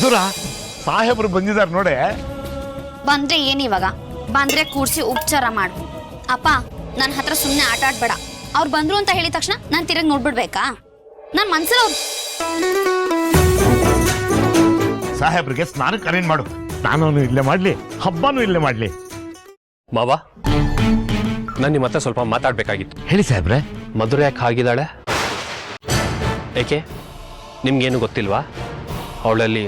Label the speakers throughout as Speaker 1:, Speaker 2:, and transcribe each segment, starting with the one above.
Speaker 1: ಮಧುರ ಸಾಹೇಬ್ರು ಬಂದಿದ್ದಾರೆ ನೋಡೆ.
Speaker 2: ಬಂದ್ರೆ ಏನಿವಾಗ? ಬಂದ್ರೆ ಕೂರ್ಸಿ ಉಪಚಾರ ಮಾಡು. ಅಪ್ಪ ನನ್ನ ಹತ್ರ ಸುಮ್ಮನೆ ಆಟ ಆಡ್ಬೇಡ. ಅವ್ರು ಬಂದ್ರು ಅಂತ ಹೇಳಿದ ತಕ್ಷಣ ನಾನು ತಿರುಗಿ ನೋಡ್ಬಿಡ್ಬೇಕಾ? ನನ್ನ ಮನ್ಸಲ್ಲಿ ಅವ್ರು
Speaker 1: ಸಾಹೇಬ್ರಿಗೆ ಸ್ನಾನಕ್ಕೆ ಅರೇಂಜ್ ಮಾಡು. ಸ್ನಾನನು ಇಲ್ಲೇ ಮಾಡ್ಲಿ, ಹಬ್ಬನೂ ಇಲ್ಲೇ ಮಾಡ್ಲಿ.
Speaker 3: ಮಾವ, ನಾನು ನಿಮ್ಮ ಹತ್ರ ಸ್ವಲ್ಪ ಮಾತಾಡ್ಬೇಕಾಗಿತ್ತು.
Speaker 1: ಹೇಳಿ ಸಾಹೇಬ್ರೆ.
Speaker 3: ಮಧುರ ಯಾಕೆ ಹಾಗಿದ್ದಾಳೆ? ಏಕೆ ನಿಮ್ಗೇನು ಗೊತ್ತಿಲ್ವಾ? ಅವಳಲ್ಲಿ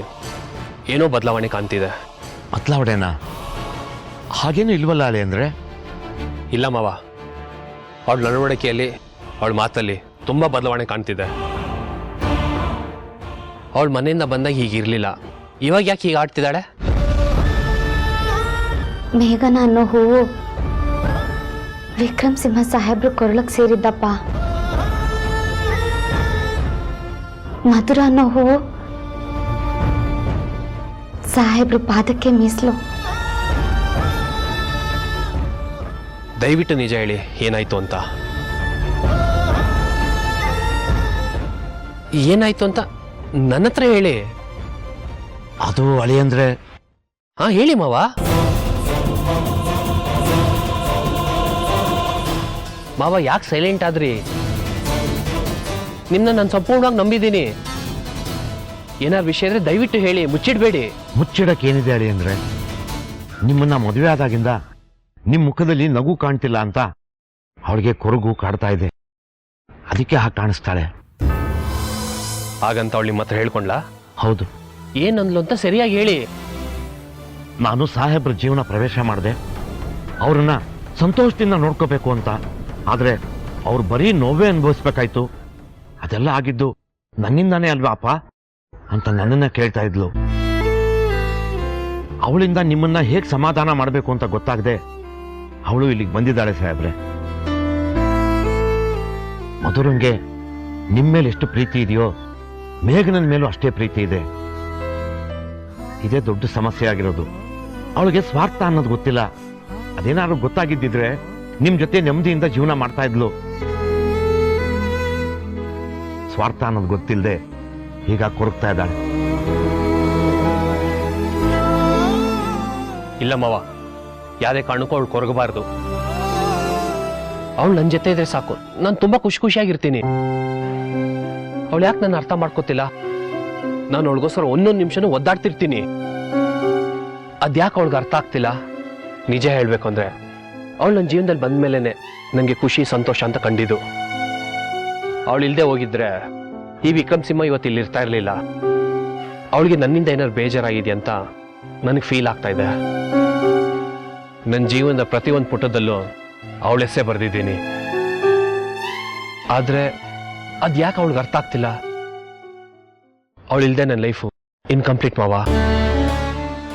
Speaker 3: ಏನೋ ಬದಲಾವಣೆ ಕಾಣ್ತಿದೆ.
Speaker 1: ಬದಲಾವಣೆನಾ? ಹಾಗೇನು ಇಲ್ವಲ್ಲ ಅಲೆ ಅಂದ್ರೆ?
Speaker 3: ಇಲ್ಲ ಮಾವ, ಅವಳ ನಡವಳಿಕೆಯಲ್ಲಿ ಅವಳ ಮಾತಲ್ಲಿ ತುಂಬ ಬದಲಾವಣೆ ಕಾಣ್ತಿದೆ. ಅವಳ ಮನೆಯಿಂದ ಬಂದಾಗ ಹೀಗಿರ್ಲಿಲ್ಲ, ಇವಾಗ ಯಾಕೆ ಹೀಗೆ ಆಡ್ತಿದ್ದಾಳೆ?
Speaker 4: ಮೇಘನ ಅನ್ನೋ ಹೂವು ವಿಕ್ರಮ್ ಸಿಂಹ ಸಾಹೇಬ್ರು ಕೊರಳಕ್ಕೆ ಸೇರಿದ್ದಪ್ಪ. ಮಧುರ ಅನ್ನೋ ಹೂವು ಸಾಹೇಬ್ರು ಪಾದಕ್ಕೆ ಮೀಸಲು.
Speaker 3: ದಯವಿಟ್ಟು ನಿಜ ಹೇಳಿ, ಏನಾಯ್ತು ಅಂತ. ಏನಾಯ್ತು ಅಂತ ನನ್ನ ಹತ್ರ ಹೇಳಿ.
Speaker 1: ಅದು ಅಳಿ ಅಂದ್ರೆ?
Speaker 3: ಹಾ ಹೇಳಿ ಮಾವ. ಮಾವ ಯಾಕೆ ಸೈಲೆಂಟ್ ಆದ್ರಿ? ನಿಮ್ನ ನಾನು ಸಂಪೂರ್ಣವಾಗಿ ನಂಬಿದ್ದೀನಿ. ಏನಾದ್ರು ವಿಷಯ ಇದ್ರೆ ದಯವಿಟ್ಟು ಹೇಳಿ, ಮುಚ್ಚಿಡ್ಬೇಡಿ.
Speaker 1: ಮುಚ್ಚಿಡಕ್ಕೆ ಏನಿದೆ ಅಳಿ ಅಂದ್ರೆ, ನಿಮ್ಮನ್ನ ಮದುವೆ ಆದಾಗಿಂದ ನಿಮ್ ಮುಖದಲ್ಲಿ ನಗು ಕಾಣ್ತಿಲ್ಲ ಅಂತ ಅವಳಿಗೆ ಕೊರಗು ಕಾಡ್ತಾ ಇದೆ. ಅದಕ್ಕೆ ಹಾಗೆ ಕಾಣಿಸ್ತಾಳೆ.
Speaker 3: ಹಾಗಂತ ಅವಳು ನಿಮ್ಮ ಹತ್ರ ಹೇಳ್ಕೊಂಡ್ಲಾ?
Speaker 1: ಹೌದು.
Speaker 3: ಏನಂದ್ಲು ಅಂತ ಸರಿಯಾಗಿ ಹೇಳಿ.
Speaker 1: ನಾನು ಸಾಹೇಬ್ರ ಜೀವನ ಪ್ರವೇಶ ಮಾಡಿದೆ, ಅವ್ರನ್ನ ಸಂತೋಷದಿಂದ ನೋಡ್ಕೋಬೇಕು ಅಂತ. ಆದ್ರೆ ಅವ್ರು ಬರೀ ನೋವೇ ಅನುಭವಿಸ್ಬೇಕಾಯ್ತು. ಅದೆಲ್ಲ ಆಗಿದ್ದು ನನ್ನಿಂದಾನೇ ಅಲ್ವಾ ಅಪ್ಪ ಅಂತ ನನ್ನನ್ನ ಕೇಳ್ತಾ ಇದ್ಲು. ಅವಳಿಂದ ನಿಮ್ಮನ್ನ ಹೇಗ್ ಸಮಾಧಾನ ಮಾಡಬೇಕು ಅಂತ ಗೊತ್ತಾಗದೆ ಅವಳು ಇಲ್ಲಿಗೆ ಬಂದಿದ್ದಾಳೆ ಸಾಹೇಬ್ರೆ. ಮಧುರಂಗೆ ನಿಮ್ಮ ಮೇಲೆ ಎಷ್ಟು ಪ್ರೀತಿ ಇದೆಯೋ ಮೇಘನನ್ ಮೇಲೂ ಅಷ್ಟೇ ಪ್ರೀತಿ ಇದೆ. ಇದೇ ದೊಡ್ಡ ಸಮಸ್ಯೆ ಆಗಿರೋದು. ಅವಳಿಗೆ ಸ್ವಾರ್ಥ ಅನ್ನೋದು ಗೊತ್ತಿಲ್ಲ. ಅದೇನಾದ್ರು ಗೊತ್ತಾಗಿದ್ದಿದ್ರೆ ನಿಮ್ ಜೊತೆ ನೆಮ್ಮದಿಯಿಂದ ಜೀವನ ಮಾಡ್ತಾ ಇದ್ಲು. ಸ್ವಾರ್ಥ ಅನ್ನೋದು ಗೊತ್ತಿಲ್ಲದೆ ಈಗ ಕೊರಗ್ತಾ ಇದ್ದಾಳೆ.
Speaker 3: ಇಲ್ಲ ಮಾವ, ಯಾವುದೇ ಕಾರಣಕ್ಕೂ ಅವಳು ಕೊರಗಬಾರ್ದು. ಅವಳು ನನ್ನ ಜೊತೆ ಇದ್ರೆ ಸಾಕು, ನಾನು ತುಂಬಾ ಖುಷಿಯಾಗಿರ್ತೀನಿ. ಅವಳು ಯಾಕೆ ನನ್ನ ಅರ್ಥ ಮಾಡ್ಕೋತಿಲ್ಲ? ನಾನು ಅವಳಿಗೋಸ್ಕರ ಒಂದೊಂದು ನಿಮಿಷನೂ ಒದ್ದಾಡ್ತಿರ್ತೀನಿ. ಅದ್ಯಾಕೆ ಅವಳಿಗೆ ಅರ್ಥ ಆಗ್ತಿಲ್ಲ? ನಿಜ ಹೇಳ್ಬೇಕು ಅಂದ್ರೆ ಅವಳು ನನ್ನ ಜೀವನದಲ್ಲಿ ಬಂದ ಮೇಲೇನೆ ನನಗೆ ಖುಷಿ ಸಂತೋಷ ಅಂತ ಕಂಡಿದ್ದು. ಅವಳು ಇಲ್ಲದೆ ಹೋಗಿದ್ರೆ ಈ ವಿಕ್ರಮ್ ಸಿಂಹ ಇವತ್ತು ಇಲ್ಲಿ ಇರ್ತಾ ಇರಲಿಲ್ಲ. ಅವಳಿಗೆ ನನ್ನಿಂದ ಏನಾದ್ರು ಬೇಜಾರಾಗಿದೆ ಅಂತ ನನಗೆ ಫೀಲ್ ಆಗ್ತಾ ಇದೆ. ನನ್ನ ಜೀವನದ ಪ್ರತಿಯೊಂದು ಪುಟದಲ್ಲೂ ಅವಳ ಹೆಸರೇ ಬರೆದಿದ್ದೀನಿ. ಆದ್ರೆ ಅದ್ಯಾಕೆ ಅವಳಿಗೆ ಅರ್ಥ ಆಗ್ತಿಲ್ಲ? ಅವಳಿಲ್ದೆ ನನ್ನ ಲೈಫು ಇನ್ಕಂಪ್ಲೀಟ್ ಮಾವ.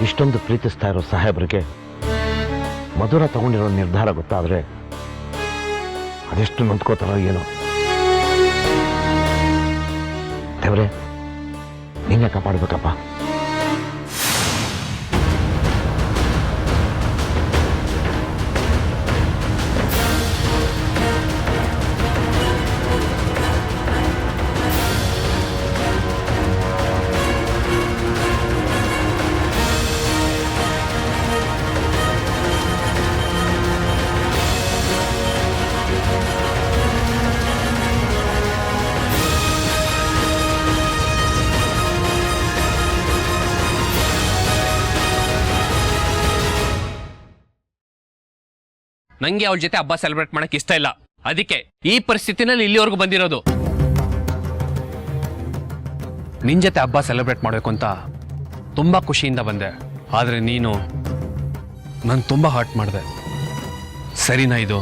Speaker 1: ಇಷ್ಟೊಂದು ಪ್ರೀತಿಸ್ತಾ ಇರೋ ಸಾಹೇಬ್ರಿಗೆ ಮಧುರ ತಗೊಂಡಿರೋ ನಿರ್ಧಾರ ಗೊತ್ತಾದ್ರೆ ಅದೆಷ್ಟು ನೊಂದ್ಕೋತಾರೋ ಏನೋ. ದೇವ್ರೆ, ನಿನ್ನೆ ಕಾಪಾಡ್ಬೇಕಪ್ಪ.
Speaker 3: ನಂಗೆ ಅವಳ ಜೊತೆ ಹಬ್ಬ ಸೆಲೆಬ್ರೇಟ್ ಮಾಡಕ್ ಇಷ್ಟ ಇಲ್ಲ. ಅದಕ್ಕೆ ಈ ಪರಿಸ್ಥಿತಿನಲ್ಲಿ ಇಲ್ಲಿವರೆಗೂ ಬಂದಿರೋದು. ನಿನ್ ಜೊತೆ ಹಬ್ಬ ಸೆಲೆಬ್ರೇಟ್ ಮಾಡಬೇಕು ಅಂತ ತುಂಬಾ ಖುಷಿಯಿಂದ ಬಂದೆ. ಆದ್ರೆ ನೀನು ನನ್ ತುಂಬಾ ಹರ್ಟ್ ಮಾಡಿದೆ. ಸರಿನಾ ಇದು?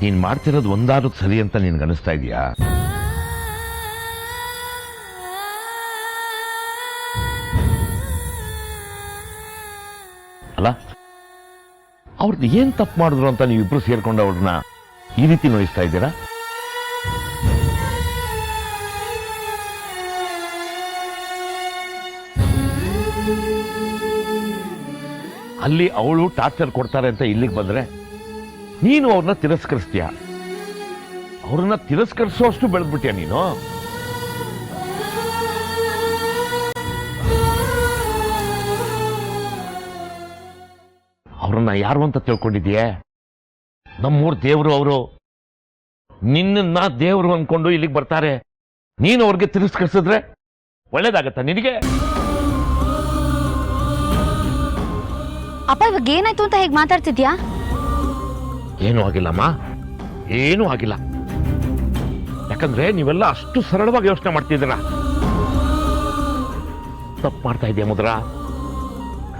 Speaker 1: ನೀನ್ ಮಾಡ್ತಿರೋದು ಒಂದಾದ್ರೂ ಸರಿ ಅಂತ ನಿನ್ಗನಿಸ್ತಾ ಇದೆಯಾ? ಅಲ್ಲ, ಅವ್ರದ್ದು ಏನ್ ತಪ್ಪು ಮಾಡಿದ್ರು ಅಂತ ನೀವಿಬ್ರು ಸೇರ್ಕೊಂಡು ಅವ್ರನ್ನ ಈ ರೀತಿ ನೋಯಿಸ್ತಾ ಇದ್ದೀರಾ? ಅಲ್ಲಿ ಅವಳು ಟಾರ್ಚರ್ ಕೊಡ್ತಾರೆ ಅಂತ ಇಲ್ಲಿಗೆ ಬಂದ್ರೆ ನೀನು ಅವ್ರನ್ನ ತಿರಸ್ಕರಿಸ್ತೀಯ. ಅವ್ರನ್ನ ತಿರಸ್ಕರಿಸೋಷ್ಟು ಬೆಳೆದ್ಬಿಟ್ಯಾ ನೀನು? ಅವ್ರನ್ನ ಯಾರು ಅಂತ ತಿಳ್ಕೊಂಡಿದ್ಯೆ? ನಮ್ಮೂರ್ ದೇವರು ಅವರು. ನಿನ್ನ ದೇವರು ಅನ್ಕೊಂಡು ಇಲ್ಲಿಗೆ ಬರ್ತಾರೆ. ನೀನು ಅವ್ರಿಗೆ ತಿರಸ್ಕರಿಸಿದ್ರೆ ಒಳ್ಳೇದಾಗತ್ತ ನಿನಗೆ?
Speaker 2: ಅಪ್ಪ ಇವಾಗ ಏನಾಯ್ತು ಅಂತ ಹೇಗೆ ಮಾತಾಡ್ತಿದ್ಯಾ?
Speaker 1: ಏನೂ ಆಗಿಲ್ಲಮ್ಮ, ಏನೂ ಆಗಿಲ್ಲ. ಯಾಕಂದ್ರೆ ನೀವೆಲ್ಲ ಅಷ್ಟು ಸರಳವಾಗಿ ಯೋಚನೆ ಮಾಡ್ತಿದ್ದೀರ. ತಪ್ಪು ಮಾಡ್ತಾ ಇದೆಯಾ ಮುದ್ರ?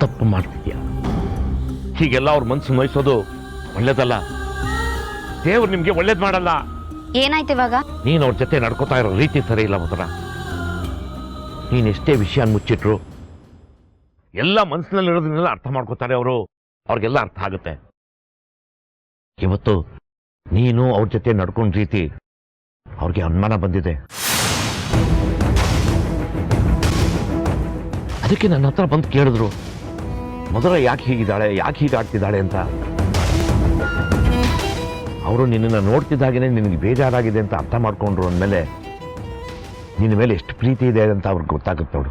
Speaker 1: ತಪ್ಪು ಮಾಡ್ತಿದ್ಯಾ. ಹೀಗೆಲ್ಲ ಅವ್ರ ಮನ್ಸು ನೋಯಿಸೋದು ಒಳ್ಳೇದಲ್ಲ. ದೇವ್ರು ನಿಮ್ಗೆ ಒಳ್ಳೇದ್ ಮಾಡಲ್ಲ.
Speaker 2: ಏನಾಯ್ತು ಇವಾಗ?
Speaker 1: ನೀನ್ ಅವ್ರ ಜೊತೆ ನಡ್ಕೋತಾ ಇರೋ ರೀತಿ ಸರಿ ಇಲ್ಲ ಮುದ್ರ. ನೀನ್ ಎಷ್ಟೇ ವಿಷಯ ಮುಚ್ಚಿಟ್ರು ಎಲ್ಲ ಮನಸ್ಸಿನಲ್ಲಿರೋದನ್ನೆಲ್ಲ ಅರ್ಥ ಮಾಡ್ಕೋತಾರೆ ಅವರು. ಅವ್ರಿಗೆಲ್ಲ ಅರ್ಥ ಆಗುತ್ತೆ. ಇವತ್ತು ನೀನು ಅವ್ರ ಜೊತೆ ನಡ್ಕೊಂಡ ರೀತಿ ಅವ್ರಿಗೆ ಅನುಮಾನ ಬಂದಿದೆ. ಅದಕ್ಕೆ ನನ್ನ ಹತ್ರ ಬಂದು ಕೇಳಿದ್ರು, ಮೊದಲ ಯಾಕೆ ಹೀಗಿದ್ದಾಳೆ, ಯಾಕೆ ಹೀಗಾಡ್ತಿದ್ದಾಳೆ ಅಂತ. ಅವರು ನಿನ್ನನ್ನು ನೋಡ್ತಿದ್ದಾಗೇನೆ ನಿನಗೆ ಬೇಜಾರಾಗಿದೆ ಅಂತ ಅರ್ಥ ಮಾಡ್ಕೊಂಡ್ರು ಅಂದಮೇಲೆ ನಿನ್ನ ಮೇಲೆ ಎಷ್ಟು ಪ್ರೀತಿ ಇದೆ ಅಂತ ಅವ್ರಿಗೆ ಗೊತ್ತಾಗುತ್ತೆ ನೋಡು.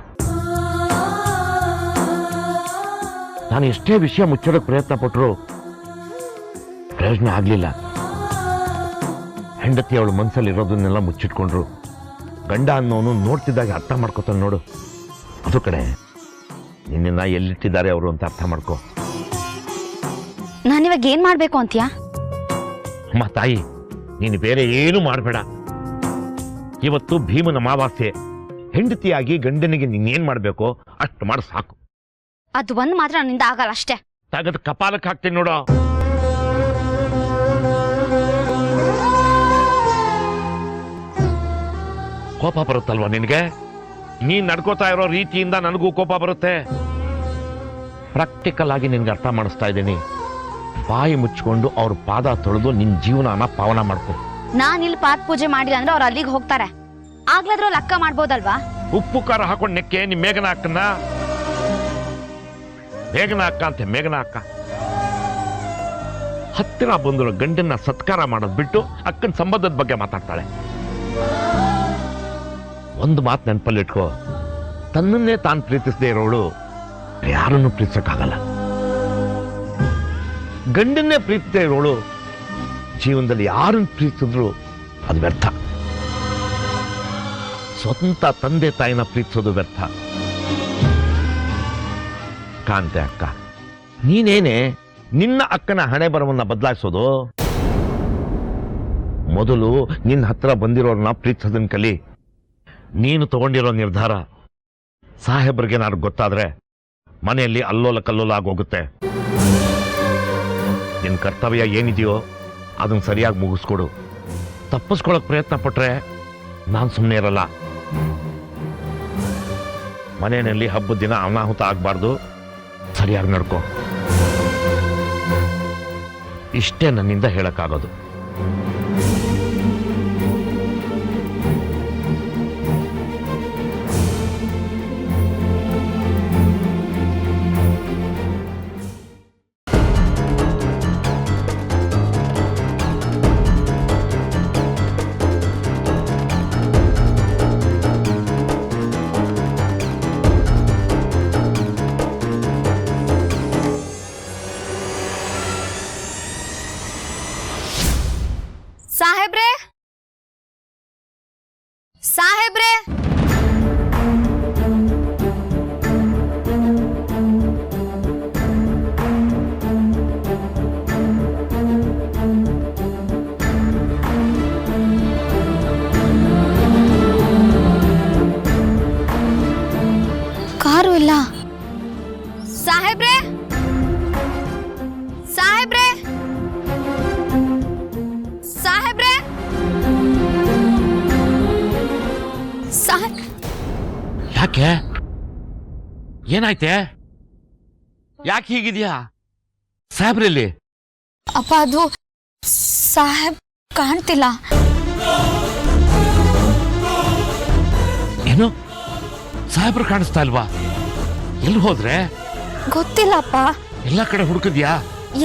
Speaker 1: ನಾನು ಎಷ್ಟೇ ವಿಷಯ ಮುಚ್ಚೋಡಕ್ಕೆ ಪ್ರಯತ್ನ ಪಟ್ಟರು ಪ್ರಯೋಜನ ಆಗ್ಲಿಲ್ಲ. ಹೆಂಡತಿ ಅವಳು ಮನಸ್ಸಲ್ಲಿ ಇರೋದನ್ನೆಲ್ಲ ಮುಚ್ಚಿಟ್ಕೊಂಡ್ರು. ಗಂಡ ಅನ್ನೋನು ನೋಡ್ತಿದ್ದಾಗ ಅರ್ಥ ಮಾಡ್ಕೋತಾನೆ ನೋಡು. ಅದು ಕಡೆ ನಿನ್ನ ಎಲ್ಲಿಟ್ಟಿದ್ದಾರೆ ಅವರು ಅಂತ ಅರ್ಥ ಮಾಡ್ಕೋ.
Speaker 2: ನಾನಿವಾಗ ಏನ್ ಮಾಡ್ಬೇಕು ಅಂತೀಯಾ?
Speaker 1: ಅಮ್ಮ ತಾಯಿ, ನೀನು ಬೇರೆ ಏನು ಮಾಡಬೇಡ. ಇವತ್ತು ಭೀಮನ ಅಮಾವಾಸ್ಯೆ. ಹೆಂಡತಿಯಾಗಿ ಗಂಡನಿಗೆ ನೀನೇನ್ ಮಾಡ್ಬೇಕೋ ಅಷ್ಟು ಮಾಡು ಸಾಕು.
Speaker 2: ಅದು ಒಂದ್ ಮಾತ್ರ ನನ್ನಿಂದ ಆಗಲ್ಲ ಅಷ್ಟೇ.
Speaker 1: ತಗದ್ ಕಪಾಲಕ್ಕೆ ಹಾಕ್ತೀನಿ ನೋಡು. ಕೋಪ ಬರುತ್ತಲ್ವಾ ನಿನಗೆ? ನೀನ್ ನಡ್ಕೋತಾ ಇರೋ ರೀತಿಯಿಂದ ನನಗೂ ಕೋಪ ಬರುತ್ತೆ. ಪ್ರಾಕ್ಟಿಕಲ್ ಆಗಿ ನಿನ್ಗೆ ಅರ್ಥ ಮಾಡಿಸ್ತಾ ಇದ್ದೀನಿ. ಬಾಯಿ ಮುಚ್ಕೊಂಡು ಅವ್ರ ಪಾದ ತೊಳೆದು ನಿನ್ ಜೀವನನ ಪಾವನ ಮಾಡ್ಕೊ.
Speaker 2: ನಾನ್ ಇಲ್ಲಿ ಪಾದ ಪೂಜೆ ಮಾಡಿಲ್ಲ ಅಂದ್ರೆ ಅವ್ರು ಅಲ್ಲಿಗೆ ಹೋಗ್ತಾರೆ. ಆಗ್ಲಾದ್ರೂ ಅಲ್ಲಿ ಅಕ್ಕ ಮಾಡ್ಬೋದಲ್ವಾ?
Speaker 1: ಉಪ್ಪು ಖಾರ ಹಾಕೊಂಡು ನೆಕ್ಕೆ ನಿಮ್ ಮೇಘನ ಅಕ್ಕನ. ಮೇಘನ ಅಕ್ಕ ಅಂತೆ, ಮೇಘನ ಅಕ್ಕ. ಹತ್ತಿರ ಬಂದಿರೋ ಗಂಡನ್ನ ಸತ್ಕಾರ ಮಾಡೋದ್ ಬಿಟ್ಟು ಅಕ್ಕನ ಸಂಬಂಧದ ಬಗ್ಗೆ ಮಾತಾಡ್ತಾಳೆ. ಒಂದು ಮಾತು ನೆನಪಲ್ಲಿಟ್ಕೋ, ತನ್ನನ್ನೇ ತಾನು ಪ್ರೀತಿಸದೇ ಇರೋಳು ಯಾರನ್ನು ಪ್ರೀತಿಸಕ್ಕಾಗಲ್ಲ. ಗಂಡನ್ನೇ ಪ್ರೀತಿಸದೇ ಇರೋಳು ಜೀವನದಲ್ಲಿ ಯಾರನ್ನು ಪ್ರೀತಿಸಿದ್ರು ಅದು ವ್ಯರ್ಥ. ಸ್ವಂತ ತಂದೆ ತಾಯಿನ ಪ್ರೀತಿಸೋದು ವ್ಯರ್ಥ. ಕಾಂತೆ ಅಕ್ಕ, ನೀನೇನೆ ನಿನ್ನ ಅಕ್ಕನ ಹಣೆ ಬರವನ್ನ ಬದಲಾಯಿಸೋದು? ಮೊದಲು ನಿನ್ನ ಹತ್ರ ಬಂದಿರೋರನ್ನ ಪ್ರೀತಿಸೋದನ್ನ ಕಲಿ. ನೀನು ತಗೊಂಡಿರೋ ನಿರ್ಧಾರ ಸಾಹೇಬ್ರಿಗೆ ನಾನು ಗೊತ್ತಾದ್ರೆ ಮನೆಯಲ್ಲಿ ಅಲ್ಲೋಲ ಕಲ್ಲೋಲ ಆಗೋಗುತ್ತೆ. ನಿನ್ನ ಕರ್ತವ್ಯ ಏನಿದೆಯೋ ಅದನ್ನ ಸರಿಯಾಗಿ ಮುಗಿಸ್ಕೊಡು. ತಪ್ಪಿಸ್ಕೊಳಕ್ ಪ್ರಯತ್ನ ಪಟ್ರೆ ನಾನು ಸುಮ್ಮನೆ ಇರಲ್ಲ. ಮನೆಯಲ್ಲಿ ಹಬ್ಬದ ದಿನ ಅನಾಹುತ ಆಗ್ಬಾರ್ದು. ಸರಿಯಾಗಿ ನಡ್ಕೋ. ಇಷ್ಟೇ ನನ್ನಿಂದ ಹೇಳಕ್ಕಾಗೋದು.
Speaker 2: ಸಾಹೇಬ್ರೆ, ಸಾಹೇಬ್ರೆ, ಕಾರು ಇಲ್ಲ. ಸಾಹೇಬ್ರೆ, ಸಾಹೇಬ್ರೆ, ಸಾಹೇಬ್ರೆ,
Speaker 1: ಯಾಕೆ? ಏನಾಯ್ತೆ? ಯಾಕೆ ಹೀಗಿದ್ಯಾ? ಸಾಹೇಬ್ರಲ್ಲಿ?
Speaker 2: ಅಪ್ಪ ಅದು ಸಾಹೇಬ್ ಕಾಣ್ತಿಲ್ಲ.
Speaker 1: ಏನು? ಸಾಹೇಬ್ರು ಕಾಣಿಸ್ತಾ ಇಲ್ವಾ? ಎಲ್ಲಿ ಹೋದ್ರೆ?
Speaker 2: ಗೊತ್ತಿಲ್ಲಪ್ಪ.
Speaker 1: ಎಲ್ಲ ಕಡೆ ಹುಡುಕಿದ್ಯಾ?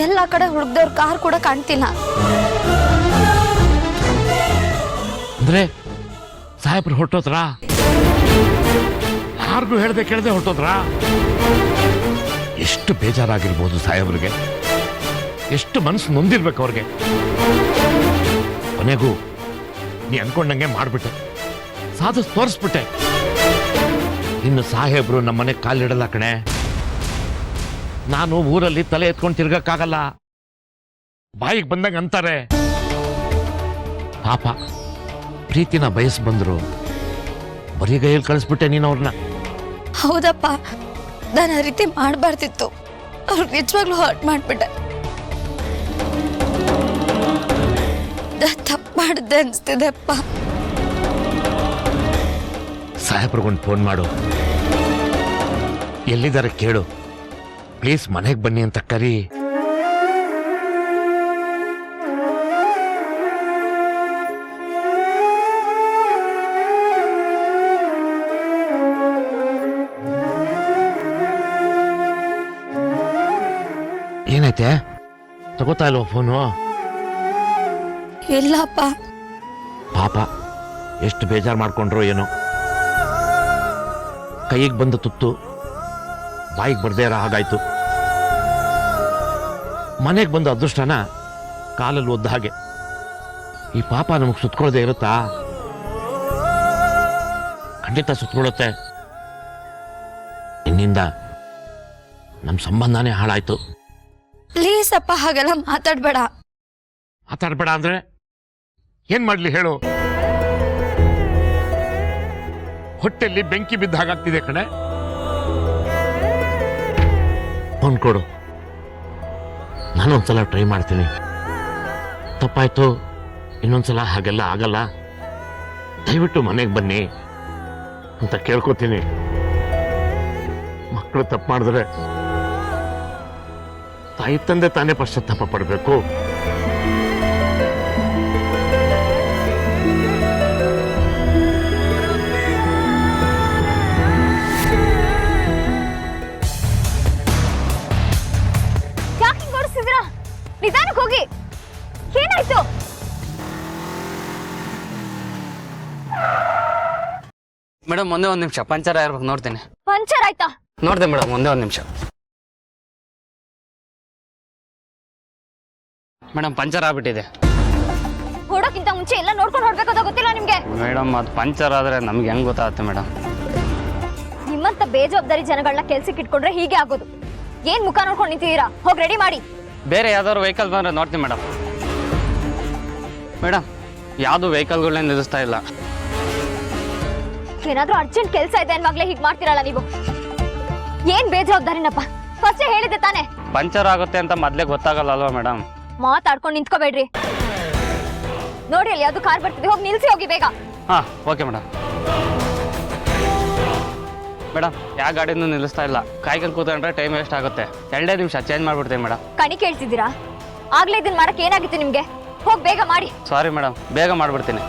Speaker 2: ಎಲ್ಲ ಕಡೆ ಹುಡುಕ್ದವ್ರ ಕಾರ್ ಕೂಡ ಕಾಣ್ತಿಲ್ಲ.
Speaker 1: ಅಂದ್ರೆ ಸಾಹೇಬ್ರು ಹೊರಟೋದ್ರಾ? ಯಾರಿಗೂ ಹೇಳ್ದೆ ಕೇಳದೆ ಹೊರಟೋದ್ರಾ? ಎಷ್ಟು ಬೇಜಾರಾಗಿರ್ಬೋದು ಸಾಹೇಬ್ರಿಗೆ, ಎಷ್ಟು ಮನಸ್ಸು ನೊಂದಿರ್ಬೇಕು ಅವ್ರಿಗೆ. ಕೊನೆಗೂ ನೀ ಅನ್ಕೊಂಡಂಗೆ ಮಾಡ್ಬಿಟ್ಟೆ, ಸಾಧಿಸಿ ತೋರಿಸ್ಬಿಟ್ಟೆ. ಇನ್ನು ಸಾಹೇಬ್ರು ನಮ್ಮನೆ ಕಾಲಿಡಲ್ಲ ಕಣೆ. ನಾನು ಊರಲ್ಲಿ ತಲೆ ಎತ್ಕೊಂಡು ತಿರ್ಗಕ್ಕಾಗಲ್ಲ, ಬಾಯಿಗೆ ಬಂದಂಗ ಅಂತಾರೆ. ಪಾಪ ಪ್ರೀತಿನ ಬಯಸ್ ಬಂದ್ರು, ಬರೀ ಕೈಯಲ್ಲಿ ಕಳಿಸ್ಬಿಟ್ಟೆ ನೀನು ಅವ್ರನ್ನ.
Speaker 2: ಹೌದಪ್ಪ, ನಾನು ಆ ರೀತಿ ಮಾಡಬಾರ್ದಿತ್ತು. ಅವ್ರು ನಿಜವಾಗ್ಲೂ ಹರ್ಟ್ ಮಾಡ್ಬಿಟ್ಟೆ. ತಪ್ಪು ಮಾಡಿದ್ದೆ ಅನ್ಸ್ತಿದೆ ಅಪ್ಪ.
Speaker 1: ಸಾಹೇಬ್ರಿಗೊಂದು ಫೋನ್ ಮಾಡು, ಎಲ್ಲಿದ್ದಾರೆ ಕೇಳು, ಪ್ಲೀಸ್ ಮನೆಗೆ ಬನ್ನಿ ಅಂತ ಕರಿ. ಏನೈತೆ, ತಗೋತಾ ಇಲ್ವ ಫೋನು?
Speaker 2: ಇಲ್ಲಪ್ಪ.
Speaker 1: ಪಾಪ ಎಷ್ಟು ಬೇಜಾರು ಮಾಡ್ಕೊಂಡ್ರೋ ಏನೋ. ಕೈಗೆ ಬಂದ ತುತ್ತು ಬಾಯಿಗೆ ಬರ್ದೇ ಇರೋ ಹಾಗಾಯ್ತು. ಮನೆಗೆ ಬಂದ ಅದೃಷ್ಟನ ಕಾಲಲ್ಲಿ ಒದ್ದ ಹಾಗೆ. ಈ ಪಾಪ ನಮಗೆ ಸುತ್ಕೊಳ್ಳದೆ ಇರುತ್ತಾ? ಖಂಡಿತ ಸುತ್ಕೊಳ್ಳುತ್ತೆ. ಇನ್ನಿಂದ ನಮ್ಮ ಸಂಬಂಧನೇ ಹಾಳಾಯ್ತು.
Speaker 2: ಪ್ಲೀಸ್ ಅಪ್ಪ, ಹಾಗೆಲ್ಲ ಮಾತಾಡ್ಬೇಡ.
Speaker 1: ಮಾತಾಡ್ಬೇಡ ಅಂದ್ರೆ ಏನ್ ಮಾಡ್ಲಿ ಹೇಳು? ಹೊಟ್ಟೆಲ್ಲಿ ಬೆಂಕಿ ಬಿದ್ದ ಹಾಗಾಗ್ತಿದೆ ಕಣೆ. ಫೋನ್ ಕೊಡು, ನಾನೊಂದ್ಸಲ ಟ್ರೈ ಮಾಡ್ತೀನಿ. ತಪ್ಪಾಯ್ತು, ಇನ್ನೊಂದ್ಸಲ ಹಾಗೆಲ್ಲ ಆಗಲ್ಲ, ದಯವಿಟ್ಟು ಮನೆಗೆ ಬನ್ನಿ ಅಂತ ಕೇಳ್ಕೊತೀನಿ. ಮಕ್ಕಳು ತಪ್ಪು ಮಾಡಿದ್ರೆ ತಾಯಿ ತಂದೆ ತಾನೇ ಪಶ್ಚಾತ್ತಾಪ ಪಡಬೇಕು.
Speaker 2: ನಿಧಾನಕ್ಕೆ ಹೋಗಿ. ಏನಾಯ್ತು?
Speaker 5: ಮೇಡಮ್ ಒಂದೇ ಒಂದು ನಿಮಿಷ, ಪಂಚರ್ ಆಗಿರ್ಬೇಕು, ನೋಡ್ತೀನಿ.
Speaker 2: ಪಂಚರ್ ಆಯ್ತಾ?
Speaker 5: ನೋಡ್ದೆ ಮೇಡಮ್, ಒಂದೇ ಒಂದು ನಿಮಿಷ. ಮೇಡಮ್ ಪಂಚರ್ ಆಗ್ಬಿಟ್ಟಿದೆ.
Speaker 2: ಹೊಡೋಕ್ಕಿಂತ ಮುಂಚೆ ಎಲ್ಲ ನೋಡ್ಕೊಂಡು ಹೊಡ್ಬೇಕಂತ ಗೊತ್ತಿಲ್ಲ ನಿಮ್ಗೆ?
Speaker 5: ಮೇಡಮ್ ಅದು ಪಂಚರ್ ಆದ್ರೆ ನಮ್ಗೆ ಹೆಂಗ್ ಗೊತ್ತಾಗುತ್ತೆ ಮೇಡಮ್?
Speaker 2: ನಿಮ್ಮಂತ ಬೇಜವಾಬ್ದಾರಿ ಜನಗಳನ್ನ ಕೆಲ್ಸಕ್ಕೆ ಇಟ್ಕೊಂಡ್ರೆ ಹೀಗೆ ಆಗೋದು. ಏನ್ ಮುಖ ನೋಡ್ಕೊಂಡು ನಿಂತಿದ್ದೀರಾ? ಹೋಗಿ ರೆಡಿ ಮಾಡಿ.
Speaker 5: ಬೇರೆ ಯಾವ್ದಾದ್ರು ವೆಹಿಕಲ್ ಬಂದ್ರೆ ನೋಡ್ತೀನಿ ಮೇಡಮ್. ಮೇಡಮ್ ಯಾವುದು ವೆಹಿಕಲ್ಗಳನ್ನ ನಿಲ್ಲಿಸ್ತಾ ಇಲ್ಲ.
Speaker 2: ಏನಾದ್ರೂ ಅರ್ಜೆಂಟ್ ಕೆಲಸ ಇದೆ ಅನ್ವಾಗ್ಲೇ ಹೀಗೆ ಮಾಡ್ತಿರಲ್ಲ ನೀವು. ಏನ್ ಬೇಜವಾಬ್ದಾರಿನಪ್ಪ, ಫಸ್ಟ್ ಹೇಳಿದ್ದೆ ತಾನೆ.
Speaker 5: ಪಂಚರ್ ಆಗುತ್ತೆ ಅಂತ ಮೊದ್ಲೇ ಗೊತ್ತಾಗಲ್ಲ ಅಲ್ವಾ ಮೇಡಮ್?
Speaker 2: ಮಾತಾಡ್ಕೊಂಡು ನಿಂತ್ಕೋಬೇಡ್ರಿ. ನೋಡಿ ಅಲ್ಲಿ ಯಾವ್ದು ಕಾರ್ ಬರ್ತಿದೆ, ಹೋಗಿ ನಿಲ್ಸಿ ಹೋಗಿ ಬೇಗ.
Speaker 5: ಹಾ ಓಕೆ ಮೇಡಮ್. ಮೇಡಮ್ ಯಾವ ಗಾಡಿನೂ ನಿಲ್ಲಿಸ್ತಾ ಇಲ್ಲ. ಕಾಯ್ಕೊಂಡು ಕೂತ್ಕೊಂಡ್ರೆ ಟೈಮ್ ವೇಸ್ಟ್ ಆಗುತ್ತೆ. 2 ನಿಮಿಷ ಚೇಂಜ್ ಮಾಡ್ಬಿಡ್ತೀನಿ ಮೇಡಮ್.
Speaker 2: ಕಣಿ ಕೇಳ್ತಿದ್ದೀರಾ? ಆಗ್ಲೇ ಇದನ್ನ ಮಾಡಕ್ ಏನಾಗಿತ್ತು ನಿಮ್ಗೆ? ಹೋಗಿ ಬೇಗ ಮಾಡಿ.
Speaker 5: ಸಾರಿ ಮೇಡಮ್, ಬೇಗ ಮಾಡ್ಬಿಡ್ತೀನಿ.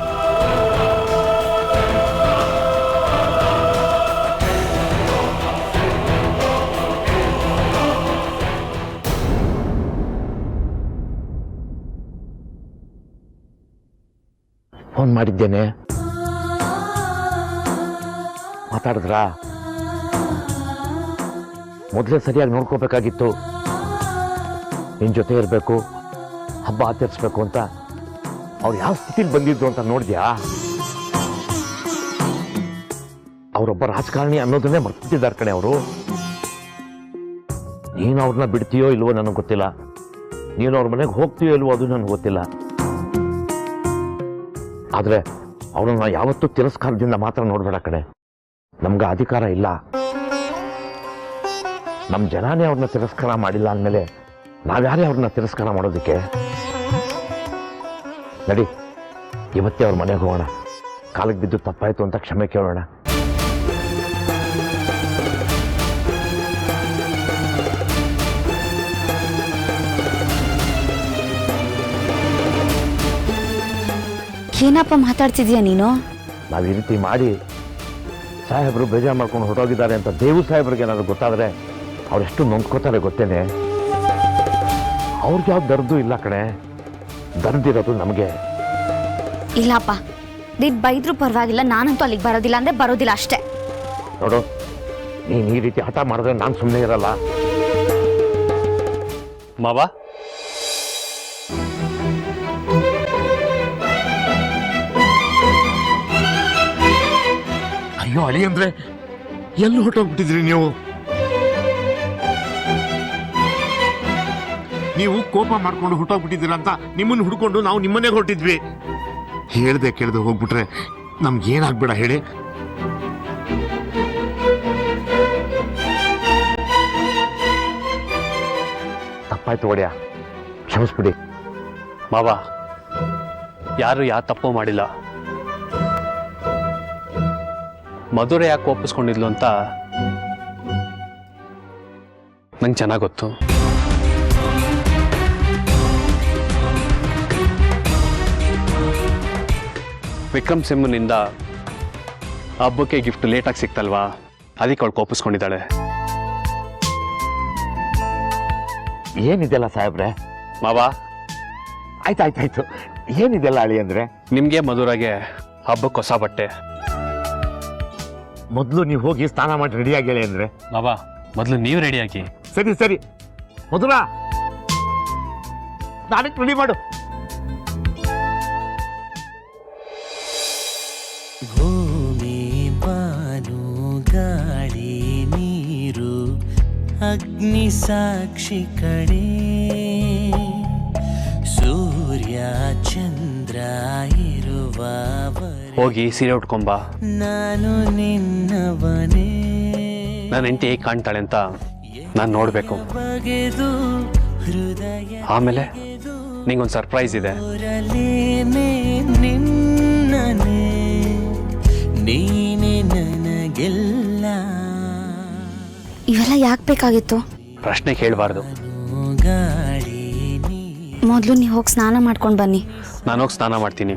Speaker 1: ಫೋನ್ ಮಾಡಿದ್ದೇನೆ, ಮಾತಾಡಿದ್ರಾ? ಮೊದಲೇ ಸರಿಯಾಗಿ ನೋಡ್ಕೋಬೇಕಾಗಿತ್ತು. ನಿನ್ ಜೊತೆ ಇರಬೇಕು, ಹಬ್ಬ ಆಚರಿಸ್ಬೇಕು ಅಂತ ಅವ್ರು ಯಾವ ಸ್ಥಿತಿಲಿ ಬಂದಿದ್ರು ಅಂತ ನೋಡಿದ್ಯಾ? ಅವರೊಬ್ಬ ರಾಜಕಾರಣಿ ಅನ್ನೋದನ್ನೇ ಮರ್ತಿದ್ದಾರೆ ಕಣೆ ಅವರು. ನೀನು ಅವ್ರನ್ನ ಬಿಡ್ತೀಯೋ ಇಲ್ವೋ ನನಗೆ ಗೊತ್ತಿಲ್ಲ, ನೀನು ಅವ್ರ ಮನೆಗೆ ಹೋಗ್ತೀಯೋ ಇಲ್ವೋ ಅದು ನನಗೆ ಗೊತ್ತಿಲ್ಲ. ಆದ್ರೆ ಅವ್ರನ್ನ ಯಾವತ್ತೂ ತಿರಸ್ಕಾರದಿಂದ ಮಾತ್ರ ನೋಡ್ಬೇಡ ಕಣೆ. ನಮ್ಗೆ ಅಧಿಕಾರ ಇಲ್ಲ. ನಮ್ ಜನಾನೇ ಅವ್ರನ್ನ ತಿರಸ್ಕಾರ ಮಾಡಿಲ್ಲ ಅಂದಮೇಲೆ ನಾವ್ಯಾರೇ ಅವ್ರನ್ನ ತಿರಸ್ಕಾರ ಮಾಡೋದಕ್ಕೆ? ನಡಿ, ಇವತ್ತೇ ಅವ್ರ ಮನೆಗೆ ಹೋಗೋಣ. ಕಾಲಿಗೆ ಬಿದ್ದು ತಪ್ಪಾಯ್ತು ಅಂತ ಕ್ಷಮೆ ಕೇಳೋಣ.
Speaker 2: ಏನಪ್ಪ ಮಾತಾಡ್ತಿದ್ಯಾ ನೀನು?
Speaker 1: ನಾವ್ ಈ ರೀತಿ ಮಾಡಿ ಸಾಹೇಬರು ಬೇಜಾರು ಮಾಡ್ಕೊಂಡು ಹೊರಟೋಗಿದ್ದಾರೆ ಅಂತ ದೇವು ಸಾಹೇಬ್ರಿಗೆ ಏನಾದ್ರು ಗೊತ್ತಾದರೆ ಅವರೆಷ್ಟು ನೊಂದ್ಕೋತಾರೆ ಗೊತ್ತೇನೆ. ಅವ್ರಿಗೆ ಯಾವ ದರ್ದು ಇಲ್ಲ ಕಣೆ, ದರ್ದಿರೋದು ನಮಗೆ.
Speaker 2: ಇಲ್ಲಪ್ಪ, ನೀನ್ ಬೈದ್ರೂ ಪರವಾಗಿಲ್ಲ, ನಾನಂತೂ ಅಲ್ಲಿಗೆ ಬರೋದಿಲ್ಲ ಅಂದ್ರೆ ಬರೋದಿಲ್ಲ ಅಷ್ಟೇ.
Speaker 1: ನೋಡು, ನೀನು ಈ ರೀತಿ ಹಠ ಮಾಡಿದ್ರೆ ನಾನು ಸುಮ್ಮನೆ ಇರಲ್ಲ.
Speaker 3: ಮಾವ,
Speaker 1: ಅಯ್ಯೋ ಅಳಿ ಅಂದ್ರೆ ಎಲ್ಲಿ ಹೊರಟೋಗ್ಬಿಟ್ಟಿದ್ರಿ ನೀವು? ನೀವು ಕೋಪ ಮಾಡ್ಕೊಂಡು ಹೊರಟೋಗ್ಬಿಟ್ಟಿದ್ದೀರ ಅಂತ ನಿಮ್ಮನ್ನು ಹುಡ್ಕೊಂಡು ನಾವು ನಿಮ್ಮನೆಗೆ ಹೊರಟಿದ್ವಿ. ಹೇಳ್ದೆ ಕೇಳ್ದೆ ಹೋಗ್ಬಿಟ್ರೆ ನಮ್ಗೆ ಏನಾಗ್ಬೇಡ ಹೇಳಿ. ತಪ್ಪಾಯ್ತು ಒಡೆಯ, ಕ್ಷಮಿಸ್ಬಿಡಿ.
Speaker 3: ಮಾವ, ಯಾರು ಯಾವ ತಪ್ಪು ಮಾಡಿಲ್ಲ. ಮಧುರ ಯಾಕೆ ಒಪ್ಪಿಸ್ಕೊಂಡಿದ್ಲು ಅಂತ ನಂಗೆ ಚೆನ್ನಾಗಿ ಗೊತ್ತು. ವಿಕ್ರಮ್ ಸಿಂಹನಿಂದ ಹಬ್ಬಕ್ಕೆ ಗಿಫ್ಟ್ ಲೇಟಾಗಿ ಸಿಕ್ತಲ್ವಾ, ಅದಕ್ಕೆ ಅವಳು ಕೋಪಿಸ್ಕೊಂಡಿದ್ದಾಳೆ.
Speaker 1: ಏನಿದೆಲ್ಲ ಸಾಹೇಬ್ರೆ?
Speaker 3: ಮಾವ,
Speaker 1: ಆಯ್ತಾಯ್ತಾಯ್ತು, ಏನಿದೆಲ್ಲ ಅಳಿ ಅಂದ್ರೆ?
Speaker 3: ನಿಮ್ಗೆ ಮಧುರಾಗೆ ಹಬ್ಬಕ್ಕೆ ಹೊಸ ಬಟ್ಟೆ.
Speaker 1: ಮೊದಲು ನೀವು ಹೋಗಿ ಸ್ನಾನ ಮಾಡಿ ರೆಡಿಯಾಗಿ ಹೇಳಿ ಅಂದ್ರೆ.
Speaker 3: ಮಾವ, ಮೊದಲು ನೀವು ರೆಡಿಯಾಗಿ.
Speaker 1: ಸರಿ ಸರಿ, ಮಧುರಾ ನಾನಕ್ಕೆ ರೆಡಿ ಮಾಡು.
Speaker 6: ಭೂಮಿ ಬಾನು ಗಾಳಿ ನೀರು ಅಗ್ನಿ ಸಾಕ್ಷಿ ಕಡೆ, ಸೂರ್ಯ ಚಂದ್ರ ಇರುವ
Speaker 3: ಹೋಗಿ ಸೀರೆ ಉಟ್ಕೊಂಬ.
Speaker 6: ನಾನು ನಿನ್ನವನೇ.
Speaker 3: ನನ್ನ ಹೆಂಡತಿ ಹೇಗೆ ಕಾಣ್ತಾಳೆ ಅಂತ ನಾನು ನೋಡ್ಬೇಕು.
Speaker 6: ಬಗೆದು ಹೃದಯ
Speaker 3: ಆಮೇಲೆ ನಿಂಗೊಂದು ಸರ್ಪ್ರೈಸ್ ಇದೆ.
Speaker 6: ನಿನ್ನನೆ ನೀನೆ ನನಗೆಲ್ಲ.
Speaker 2: ಇವೆಲ್ಲ ಯಾಕೆ ಬೇಕಾಗಿತ್ತು?
Speaker 3: ಪ್ರಶ್ನೆ ಕೇಳಬಾರ್ದು.
Speaker 6: ಗಾಳಿ ನೀ
Speaker 2: ಮೊದಲು ನೀವು ಹೋಗಿ ಸ್ನಾನ ಮಾಡ್ಕೊಂಡು ಬನ್ನಿ.
Speaker 3: ನಾನು ಹೋಗಿ ಸ್ನಾನ ಮಾಡ್ತೀನಿ,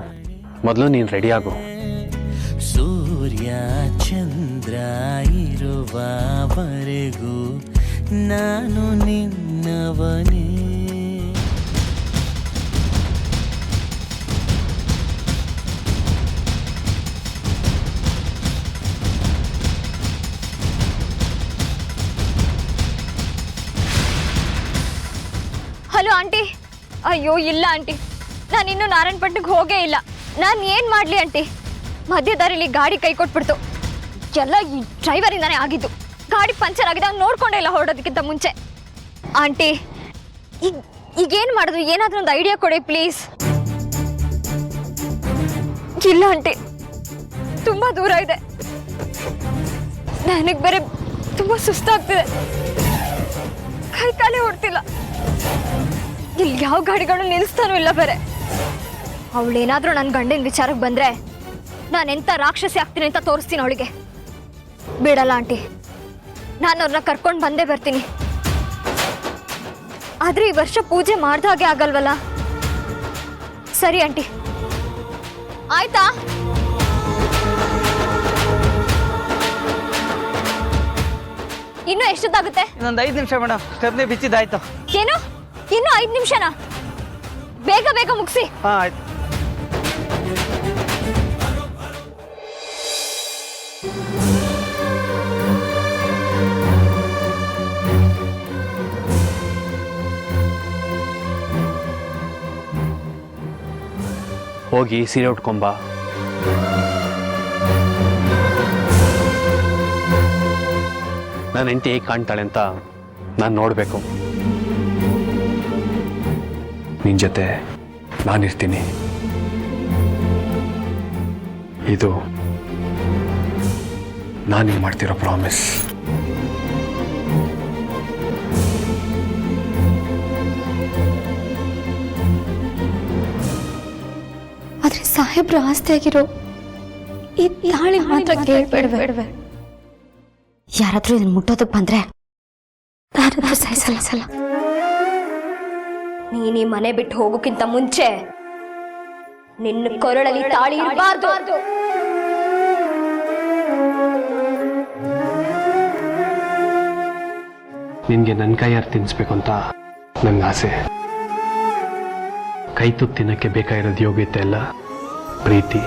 Speaker 3: ಮೊದಲು ನೀನು ರೆಡಿ ಆಗು.
Speaker 6: ಸೂರ್ಯ ಚಂದ್ರ ಇರುವವರೆಗೂ ನಾನು ನಿನ್ನವನೇ.
Speaker 7: Hello aunty. ಅಯ್ಯೋ ಇಲ್ಲ ಆಂಟಿ, ನಾನು ಇನ್ನೂ ನಾರಾಯಣಪಟ್ಟಣಕ್ಕೆ ಹೋಗೇ ಇಲ್ಲ. ನಾನು ಏನು ಮಾಡಲಿ ಆಂಟಿ? ಮಧ್ಯದಾರಿಲಿ ಗಾಡಿ ಕೈ ಕೊಟ್ಬಿಡ್ತು. ಎಲ್ಲ ಈ ಡ್ರೈವರಿಂದಾನೇ ಆಗಿದ್ದು. ಗಾಡಿ ಪಂಚರ್ ಆಗಿದೆ, ಅವ್ನು ನೋಡ್ಕೊಂಡೇ ಇಲ್ಲ ಹೊರಡೋದಕ್ಕಿಂತ ಮುಂಚೆ. ಆಂಟಿ, ಈಗೇನು ಮಾಡೋದು? ಏನಾದರೂ ಒಂದು ಐಡಿಯಾ ಕೊಡಿ ಪ್ಲೀಸ್. ಇಲ್ಲ ಆಂಟಿ, ತುಂಬ ದೂರ ಇದೆ, ನನಗೆ ಬೇರೆ ತುಂಬ ಸುಸ್ತಾಗ್ತಿದೆ, ಕೈ ಕಾಲೇ ಹೊಡ್ತಿಲ್ಲ. ಇಲ್ಲಿ ಯಾವ ಗಾಡಿಗಳು ನಿಲ್ಲಿಸ್ತಾನೂ ಇಲ್ಲ ಬೇರೆ. ಅವಳೇನಾದ್ರೂ ನನ್ನ ಗಂಡಿನ ವಿಚಾರಕ್ಕೆ ಬಂದ್ರೆ ನಾನು ಎಂಥ ರಾಕ್ಷಸಿ ಆಗ್ತೀನಿ ಅಂತ ತೋರಿಸ್ತೀನಿ ಅವಳಿಗೆ. ಬಿಡಲ್ಲ ಆಂಟಿ, ನಾನು ಅವ್ರನ್ನ ಕರ್ಕೊಂಡು ಬಂದೇ ಬರ್ತೀನಿ. ಆದ್ರೆ ಈ ವರ್ಷ ಪೂಜೆ ಮಾಡ್ದ ಹಾಗೆ ಆಗಲ್ವಲ್ಲ? ಸರಿ ಆಂಟಿ, ಆಯ್ತಾ? ಇನ್ನು ಎಷ್ಟೊತ್ತಾಗುತ್ತೆ?
Speaker 8: ಇನ್ನೊಂದು 5 ನಿಮಿಷ ಮೇಡಮ್, ಸ್ಟೆಪ್ನಿ ಬಿಚ್ಚಿದ್ದಾಯ್ತು.
Speaker 7: ಏನು, ಇನ್ನು 5 ನಿಮಿಷನಾ? ಬೇಗ ಬೇಗ ಮುಗಿಸಿ.
Speaker 8: ಹಾಂ ಆಯ್ತು.
Speaker 3: ಹೋಗಿ ಸೀರೆ ಉಟ್ಕೊಂಬ. ನನ್ನ ಹೆಂಡತಿ ಹೇಗೆ ಕಾಣ್ತಾಳೆ ಅಂತ ನಾನು ನೋಡಬೇಕು. ನಿನ್ನ ಜೊತೆ ನಾನಿರ್ತೀನಿ. ಇದು ನಾನಿಗೆ ಮಾಡ್ತಿರೋ ಪ್ರಾಮಿಸ್.
Speaker 4: ಆದ್ರೆ ಸಾಹೇಬ್ರು ಆಸ್ತಿ ಆಗಿರೋ ಈ ತಾಳಿ ಮಾತ್ರ ಕೇಳ್ಬೇಡ್ಬೇಡ್ವೆ.
Speaker 2: ಯಾರಾದ್ರೂ ಇದನ್ನ ಮುಟ್ಟೋದಕ್ಕೆ ಬಂದ್ರೆ
Speaker 4: ಯಾರಾದ್ರೂ ಸಹಿಸಲ್ಲ.
Speaker 7: ನೀನ್ ಈ ಮನೆ ಬಿಟ್ಟು ಹೋಗೋಕ್ಕಿಂತ ಮುಂಚೆ ನಿನ್ನ ಕೊರಳಲ್ಲಿ ತಾಳಿ ಇರಬಾರ್ದು.
Speaker 3: ನಿನಗೆ ನನ್ನ ಕೈಯಾರು ತಿನ್ನಿಸ್ಬೇಕು ಅಂತ ನಂಗೆ ಆಸೆ. ಕೈ ತುತ್ತು ತಿನ್ನಕ್ಕೆ ಬೇಕಾಗಿರೋದು ಯೋಗ್ಯತೆ ಅಲ್ಲ, ಪ್ರೀತಿ.